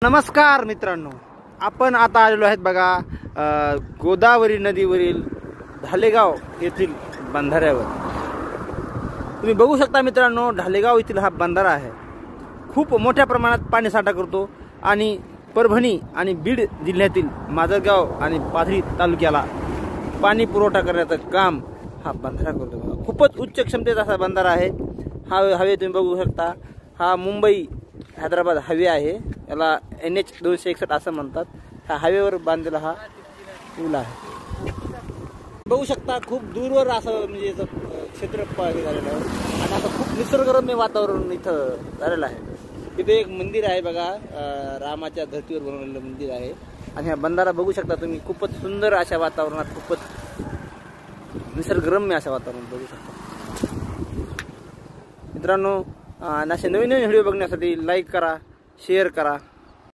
नमस्कार मित्रांनो, आपण आता आलेलो आहेत बघा गोदावरी नदीवरील ढालेगाव येथील बंधाऱ्यावर। तुम्ही बघू शकता मित्रांनो, ढालेगाव येथील हा बंधारा आहे। खूप मोठ्या प्रमाणात पाणीसाठा करतो आणि परभणी आणि बीड जिल्ह्यातील माजलगाव आणि पाथरी तालुक्याला पाणी पुरवठा करण्याचं काम हा बंधारा करतो। खूपच उच्च क्षमतेचा असा बंधारा आहे। हा हवे तुम्ही बघू शकता, हा मुंबई हैदराबाद हायवे आहे। याला NH 261 असं म्हणतात। ह्या हायवेवर बांधलेला हा पूल आहे। बघू शकता खूप दूरवर असं म्हणजे याचं क्षेत्र झालेलं आहे आणि असं खूप निसर्गरम्य वातावरण इथं झालेलं आहे। इथे एक मंदिर आहे बघा, रामाच्या धर्तीवर बनवलेलं मंदिर आहे आणि हा बंधारा बघू शकता तुम्ही। खूपच सुंदर अशा वातावरणात, खूपच निसर्गरम्य अशा वातावरणात बघू शकता मित्रांनो। असे नवीन नवीन व्हिडिओ बघण्यासाठी लाईक करा, शेअर करा।